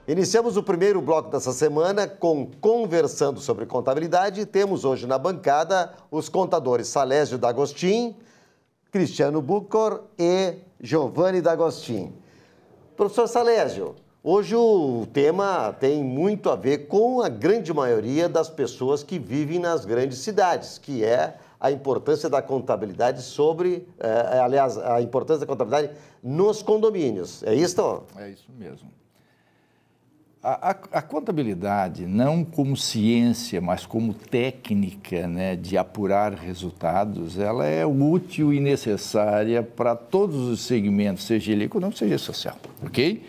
Iniciamos o primeiro bloco dessa semana com Conversando sobre Contabilidade e temos hoje na bancada os contadores Salésio D'Agostin, Cristiano Bucor e Giovanni D'Agostin. Professor Salésio, hoje o tema tem muito a ver com a grande maioria das pessoas que vivem nas grandes cidades, que é a importância da contabilidade a importância da contabilidade nos condomínios. É isso? É isso mesmo. A contabilidade, não como ciência, mas como técnica, né, de apurar resultados, ela é útil e necessária para todos os segmentos, seja ele econômico, seja social, ok?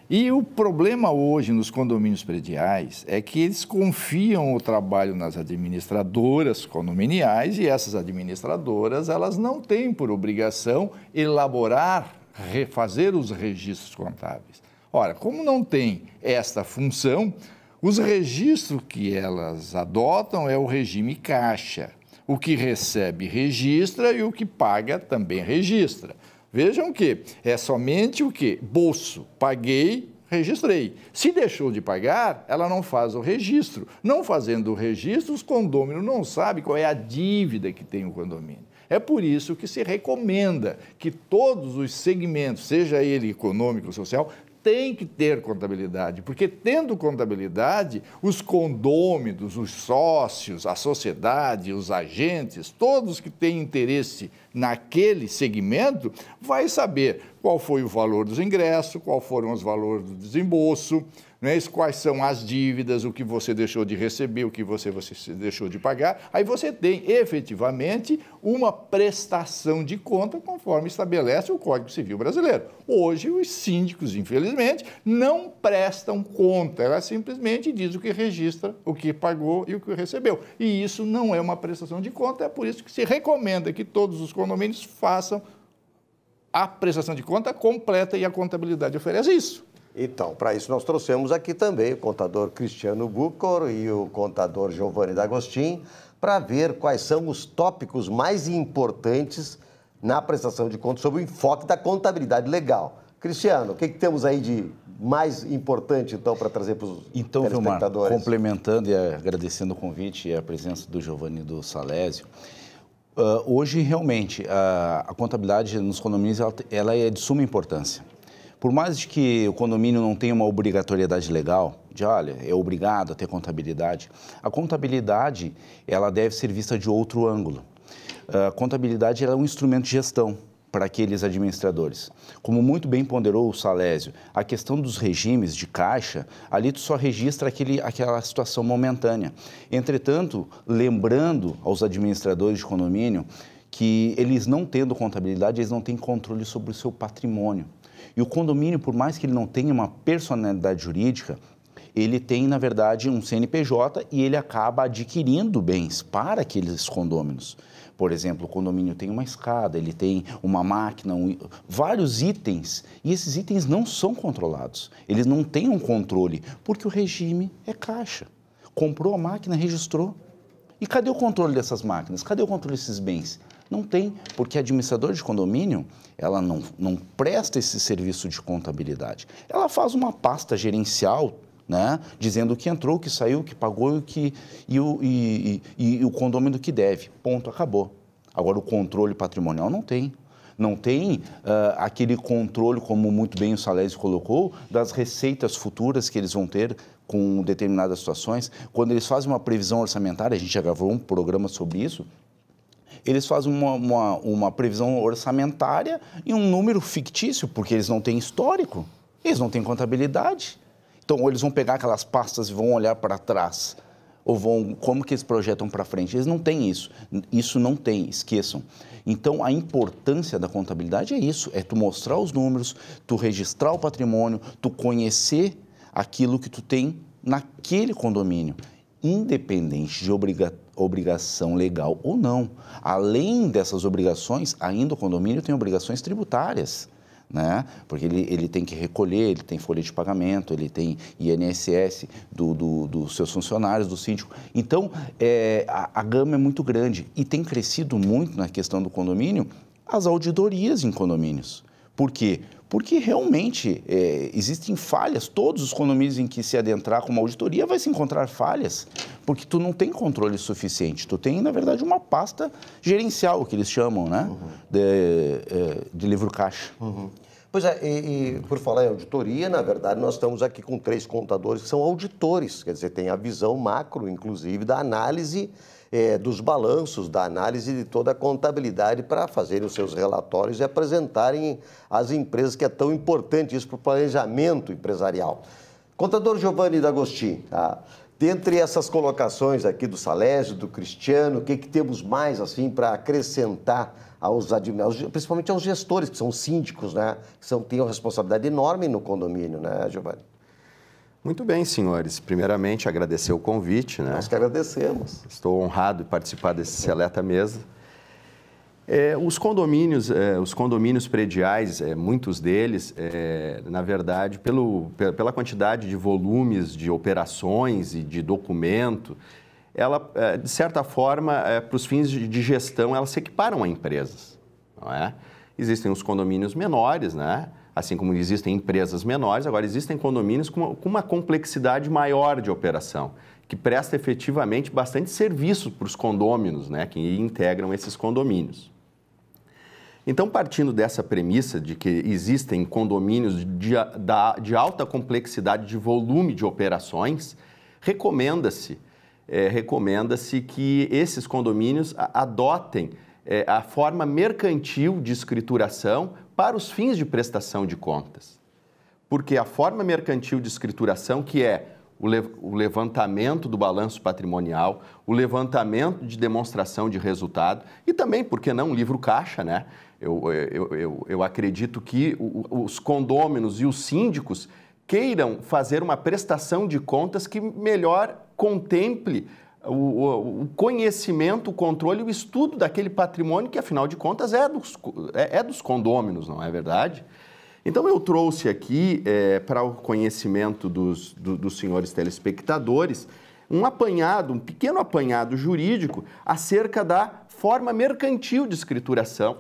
E o problema hoje nos condomínios prediais é que eles confiam o trabalho nas administradoras condominiais e essas administradoras, elas não têm por obrigação elaborar, refazer os registros contábeis. Ora, como não tem esta função, os registros que elas adotam é o regime caixa. O que recebe registra e o que paga também registra. Vejam que é somente o que? Bolso. Paguei, registrei. Se deixou de pagar, ela não faz o registro. Não fazendo o registro, os condôminos não sabem qual é a dívida que tem o condomínio. É por isso que se recomenda que todos os segmentos, seja ele econômico ou social, tem que ter contabilidade, porque tendo contabilidade, os condôminos, os sócios, a sociedade, os agentes, todos que têm interesse naquele segmento, vai saber qual foi o valor dos ingressos, qual foram os valores do desembolso, né, quais são as dívidas, o que você deixou de receber, o que você deixou de pagar. Aí você tem, efetivamente, uma prestação de conta conforme estabelece o Código Civil Brasileiro. Hoje, os síndicos, infelizmente, não prestam conta. Ela simplesmente diz o que registra, o que pagou e o que recebeu. E isso não é uma prestação de conta, é por isso que se recomenda que todos os condomínios façam a prestação de conta completa e a contabilidade oferece isso. Então, para isso nós trouxemos aqui também o contador Cristiano Bucor e o contador Giovanni D'Agostin para ver quais são os tópicos mais importantes na prestação de contas sobre o enfoque da contabilidade legal. Cristiano, o que temos aí de mais importante, então, para trazer para os telespectadores? Vilmar, complementando e agradecendo o convite e a presença do Giovanni e do Salésio, hoje, realmente, a contabilidade nos condomínios ela é de suma importância. Por mais que o condomínio não tenha uma obrigatoriedade legal, de olha, é obrigado a ter contabilidade, a contabilidade ela deve ser vista de outro ângulo. A contabilidade ela é um instrumento de gestão para aqueles administradores. Como muito bem ponderou o Salésio, a questão dos regimes de caixa, ali tu só registra aquela situação momentânea. Entretanto, lembrando aos administradores de condomínio que eles não tendo contabilidade, eles não têm controle sobre o seu patrimônio. E o condomínio, por mais que ele não tenha uma personalidade jurídica, ele tem, na verdade, um CNPJ e ele acaba adquirindo bens para aqueles condôminos. Por exemplo, o condomínio tem uma escada, ele tem uma máquina, vários itens, e esses itens não são controlados. Eles não têm um controle, porque o regime é caixa. Comprou a máquina, registrou. E cadê o controle dessas máquinas? Cadê o controle desses bens? Não tem, porque a administradora de condomínio, ela não presta esse serviço de contabilidade. Ela faz uma pasta gerencial, né, dizendo o que entrou, o que saiu, o que pagou e o condomínio que deve. Ponto, acabou. Agora, o controle patrimonial não tem. Não tem aquele controle, como muito bem o Salésio colocou, das receitas futuras que eles vão ter com determinadas situações. Quando eles fazem uma previsão orçamentária, a gente já gravou um programa sobre isso, eles fazem uma previsão orçamentária e um número fictício, porque eles não têm histórico, eles não têm contabilidade. Então, ou eles vão pegar aquelas pastas e vão olhar para trás, ou como que eles projetam para frente? Eles não têm isso. Isso não tem, esqueçam. Então, a importância da contabilidade é isso, é tu mostrar os números, tu registrar o patrimônio, tu conhecer aquilo que tu tem naquele condomínio, independente de obrigação legal ou não. Além dessas obrigações, ainda o condomínio tem obrigações tributárias, né? Porque ele tem que recolher, ele tem folha de pagamento, ele tem INSS dos seus funcionários, do síndico. Então, a gama é muito grande e tem crescido muito na questão do condomínio as auditorias em condomínios. Por quê? Porque realmente existem falhas. Todos os condomínios em que se adentrar com uma auditoria vai se encontrar falhas, porque tu não tem controle suficiente. Tu tem, na verdade, uma pasta gerencial, o que eles chamam, né? De livro caixa. Pois é, e por falar em auditoria, na verdade, nós estamos aqui com 3 contadores que são auditores, quer dizer, tem a visão macro, inclusive, da análise dos balanços, da análise de toda a contabilidade para fazerem os seus relatórios e apresentarem às empresas, que é tão importante isso para o planejamento empresarial. Contador Giovanni D'Agostin, dentre essas colocações aqui do Salésio, do Cristiano, o que temos mais assim para acrescentar principalmente aos gestores, que são síndicos, né? Que têm uma responsabilidade enorme no condomínio, né, Giovanni? Muito bem, senhores. Primeiramente, agradecer o convite, né? Nós que agradecemos. Estou honrado de participar desse seleta mesa. Os condomínios prediais, muitos deles, na verdade, pela quantidade de volumes de operações e de documento, ela, de certa forma, para os fins de gestão, elas se equiparam a empresas, não é? Existem os condomínios menores, né? Assim como existem empresas menores, agora existem condomínios com uma complexidade maior de operação, que presta efetivamente bastante serviço para os condôminos, né? Que integram esses condomínios. Então, partindo dessa premissa de que existem condomínios de alta complexidade de volume de operações, recomenda-se que esses condomínios adotem a forma mercantil de escrituração para os fins de prestação de contas. Porque a forma mercantil de escrituração, que é o levantamento do balanço patrimonial, o levantamento de demonstração de resultado e também, por que não, um livro caixa, né? Eu acredito que os condôminos e os síndicos queiram fazer uma prestação de contas que melhor contemple o conhecimento, o controle e o estudo daquele patrimônio que, afinal de contas, é dos condôminos, não é verdade? Então, eu trouxe aqui, para o conhecimento dos senhores telespectadores, um pequeno apanhado jurídico acerca da forma mercantil de escrituração.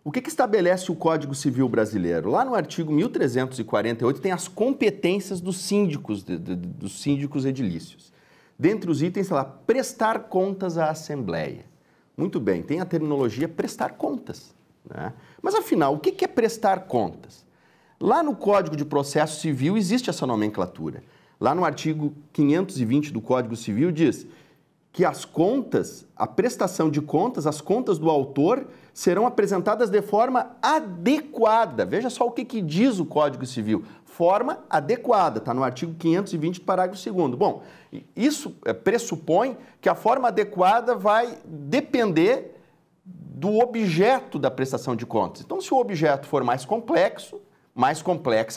O que estabelece o Código Civil brasileiro? Lá no artigo 1348 tem as competências dos síndicos edilícios. Dentre os itens, está lá, prestar contas à Assembleia. Muito bem, tem a terminologia prestar contas, né? Mas, afinal, o que é prestar contas? Lá no Código de Processo Civil existe essa nomenclatura. Lá no artigo 520 do Código Civil diz que as contas, a prestação de contas, as contas do autor, serão apresentadas de forma adequada. Veja só o que diz o Código Civil. Forma adequada, está no artigo 520, parágrafo 2º. Bom, isso pressupõe que a forma adequada vai depender do objeto da prestação de contas. Então, se o objeto for mais complexa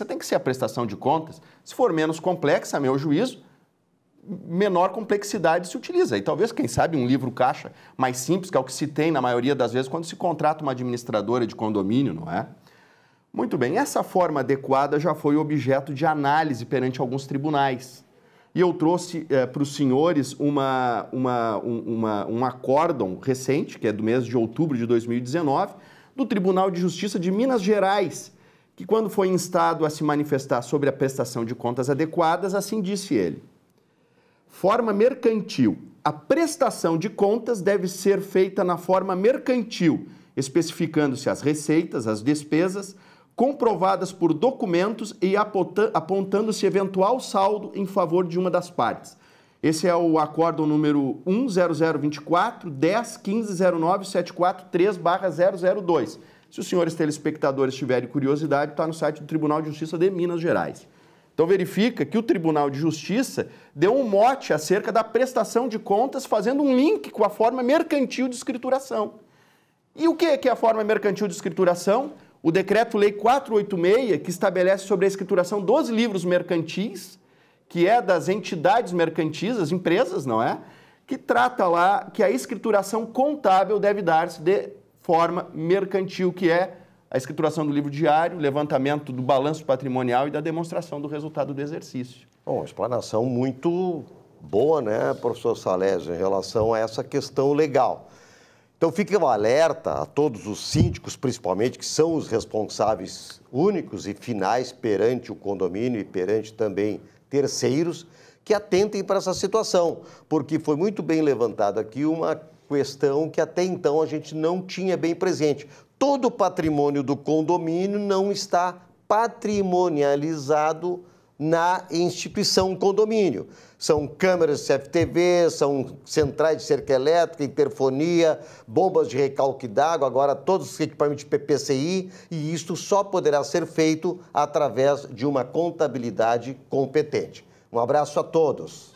tem que ser a prestação de contas. Se for menos complexa, a meu juízo, menor complexidade se utiliza. E talvez, quem sabe, um livro caixa mais simples, que é o que se tem na maioria das vezes quando se contrata uma administradora de condomínio, não é? Muito bem, essa forma adequada já foi objeto de análise perante alguns tribunais. E eu trouxe para os senhores um acórdão recente, que é do mês de outubro de 2019, do Tribunal de Justiça de Minas Gerais, que, quando foi instado a se manifestar sobre a prestação de contas adequadas, assim disse ele: forma mercantil. A prestação de contas deve ser feita na forma mercantil, especificando-se as receitas, as despesas, comprovadas por documentos e apontando-se eventual saldo em favor de uma das partes. Esse é o acórdão número 10024-10-1509-743/002. Se os senhores telespectadores tiverem curiosidade, está no site do Tribunal de Justiça de Minas Gerais. Então, verifica que o Tribunal de Justiça deu um mote acerca da prestação de contas, fazendo um link com a forma mercantil de escrituração. E o que é a forma mercantil de escrituração? O Decreto-Lei 486, que estabelece sobre a escrituração dos livros mercantis, que é das entidades mercantis, as empresas, não é? Que trata lá que a escrituração contábil deve dar-se de forma mercantil, que é a escrituração do livro diário, levantamento do balanço patrimonial e da demonstração do resultado do exercício. Bom, explanação muito boa, né, professor Salésio, em relação a essa questão legal. Então, Então fica um alerta a todos os síndicos, principalmente, que são os responsáveis únicos e finais perante o condomínio e perante também terceiros, que atentem para essa situação, porque foi muito bem levantado aqui uma questão que até então a gente não tinha bem presente. Todo o patrimônio do condomínio não está patrimonializado na instituição condomínio. São câmeras CFTV, são centrais de cerca elétrica, interfonia, bombas de recalque d'água, agora todos os equipamentos de PPCI, e isto só poderá ser feito através de uma contabilidade competente. Um abraço a todos.